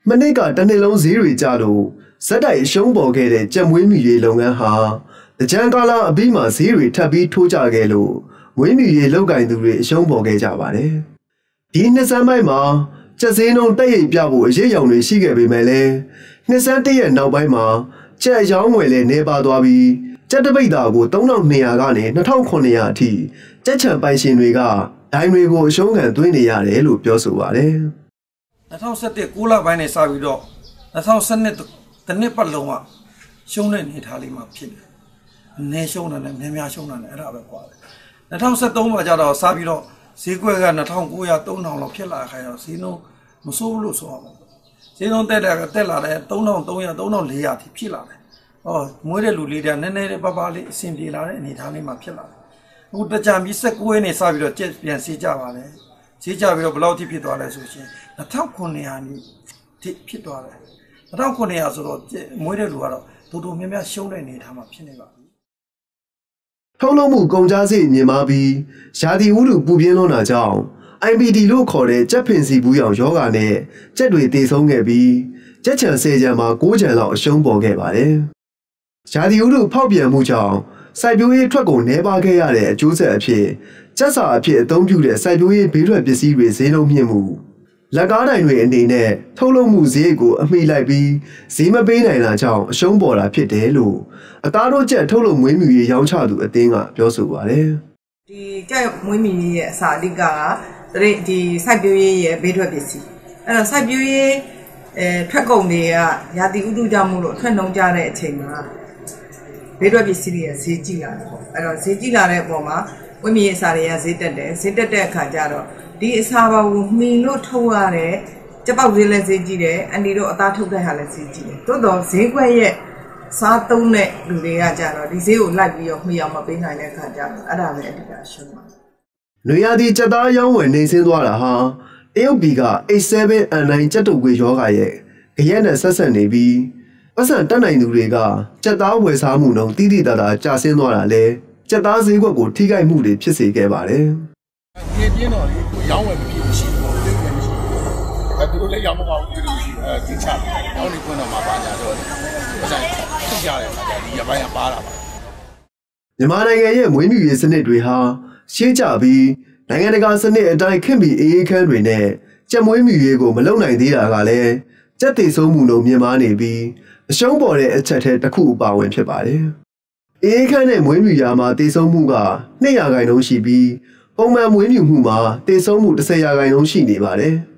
မနေ့ကတနေ့လုံးဈေးတွေကျလို့ဇက်တိုက်အရှုံးပေါ်ခဲ့တဲ့ကြက်မွေးမြူရေးလုပ်ငန်းဟာတကြံကာလအပြီးမှာဈေးတွေထပ်ပြီးထိုးကျခဲ့လို့မွေးမြူရေးလုပ်ကင်သူတွေအရှုံးပေါ်ခဲ့ကြပါတယ်။ဒီနှစ်ဆန်းပိုင်းမှာကြက်ဈေးနှုန်းတက်ရိပ်ပြဖို့အရေးအယောင်တွေရှိခဲ့ပေမဲ့လည်းနှစ်ဆန်းတရက်နောက်ပိုင်းမှာကြက်ရောင်းဝယ်လည်းနေပါသွားပြီးကြက်တပိတ်သားကို3200ကနေ2900အထိကြက်ချံပိုင်ရှင်တွေကဒိုင်းတွေကိုအရှုံးခံသွင်းနေရတယ်လို့ပြောဆိုပါတယ်။2017 9လပိုင်းနဲ့စပြီးတော့2012တနစ်ပတ်လုံးကရှုံးတဲ့နေထားလေးမှာဖြစ်တယ်။အနေရှုံးတာနဲ့များများရှုံးတာနဲ့အဲ့ဒါပဲကွာတယ်။2013မှာကျတော့စပြီးတော့ဈေးကွက်က2900 3000လောက်ဖြစ်လာခိုင်းတော့ဈေးနှုန်းမစိုးဘူးလို့ဆိုရမှာ။ဈေးနှုန်းတက်လာတဲ့3300 3400အထိဖြစ်လာတယ်။မွေးတဲ့လူလေးတွေကနည်းနည်းလေးပါလေးအဆင်ပြေလာတဲ့အနေထားလေးမှာဖြစ်လာတယ်။အခုတကြံပြီး19ရက်နေ့စပြီးတော့ကြက်ပြန်စီးကြပါလေ။ဈေးကြပြီးတော့ဘယ်လောက်ထိဖြစ်သွားလဲဆိုရှင်2900နီးဖြစ်သွားတယ်2900ဆိုတော့မွေးတဲ့လူကတော့တူတူများများရှုံးတဲ့အနေထားမှာဖြစ်နေပါပြီထုတ်လုပ်မှုကုန်ကျစရိတ်မြင့်မားပြီးရာသီဥတုပူပြင်းလွန်းတာကြောင့် IBD လို့ခေါ်တဲ့ကြက်ဖင်စီဘူးရောင်ယောဂါနဲ့ကြက်တွေတည်ဆုံးခဲ့ပြီးကြက်ချံ10ချံမှာ9ချံလောက်အရှုံးပေါ်ခဲ့ပါတယ်ရာသီဥတုဖောက်ပြန်မှုကြောင့်စိုက်ပျိုးရေးထွက်ကုန်နှဲပါခဲ့ရတဲ့အကျိုးဆက်အဖြစ်ကြက်စာအဖြစ်အသုံးပြုတဲ့စိုက်ပျိုးရေးဘေးထွက်ပစ္စည်းတွေဈေးနှုန်းမြင့်မှုလက်ကားတိုင်တွေအနေနဲ့ထုတ်လုပ်မှုဈေးကိုအမိလိုက်ပြီးဈေးမပေးနိုင်တာကြောင့်အရှုံးပေါ်တာဖြစ်တယ်လို့အသားတို့ကြက်ထုတ်လုပ်မွေးမြူရေးရောင်းချသူအသင်းကပြောဆိုပါတယ်။ဒီကြက်မွေးမြူရေးရဲ့အစာအဓိကဒီစိုက်ပျိုးရေးရဲ့ဘေးထွက်ပစ္စည်းအဲ့တော့စိုက်ပျိုးရေးထွက်ကုန်တွေကရာသီဥတုကြောင့်မို့လို့ထွက်နှုံကြတဲ့အချိန်မှာဘေးထွက်ပစ္စည်းတွေကဈေးကြီးလာတယ်ပေါ့အဲ့တော့ဈေးကြီးလာတဲ့အပေါ်မှာဝိမြရေးအစာတွေကဈေးတက်တယ်ဈေးတက်တဲ့အခါကျတော့ဒီအစာပါကိုမှီလို့ထုတ်ရတဲ့ကြက်ပေါက်ဈေးလည်းဈေးကြီးတယ်အန်ဒီတို့အသားထုတ်တဲ့ဟာလည်းဈေးကြီးတယ်တိုးတော့ဈေးကွက်ရဲ့စားသုံးတဲ့လူတွေကကြတော့ဒီဈေးကိုလိုက်ပြီးတော့မှီအောင်မပေးနိုင်တဲ့အခါကျတော့အဲ့ဒါပဲအဓိကရှုံးပါနွေရာသီကြက်သားရောင်းဝယ်နေဆင်းသွားတာဟာတရုတ်ပြည်က H7N9 ကြက်တုပ်ကွေးယောဂရဲ့ကြရက်နဲ့ဆက်ဆက်နေပြီးပတ်စံတက်နိုင်သူတွေကကြက်သားဝယ်စားမှုနှုန်းတိတိတသာကျဆင်းသွားတာလဲကြက်သားဈေးကွက်ကိုထိခိုက်မှုတွေဖြစ်စေခဲ့ပါတယ်။ဒီပြင်းတော်လေးရောင်းဝယ်မဖြစ်မရှိဘူး။မရှိဘူး။သူတို့လည်းရောင်းမကောင်းဘူးလို့ဒီချတယ်။ရောင်းနေခွင့်တော့မှာပါညာတော့ပတ်စံထိကြတယ်ဒီရပိုင်းကပါလာပါမြန်မာနိုင်ငံရဲ့မွေးမြူရေးစနစ်တွေဟာရှေးကြပြီးနိုင်ငံတကာစနစ်အတိုင်းခင်ပြီးအေးခမ်းတွေနဲ့ကြက်မွေးမြူရေးကိုမလုပ်နိုင်သေးတာကလည်းကြက်တည်ဆုံးမှုနှုန်းမြင့်မားနေပြီးအရှုံးပေါ်တဲ့အချက်ထဲတစ်ခုအပါဝင်ဖြစ်ပါတယ်။အေးခမ်းတဲ့မွေးမြူရာမှာတည်ဆုံးမှုက200%ရှိပြီးပုံမှန်မွေးမြူမှုမှာတည်ဆုံးမှု10%ရှိနေပါတယ်။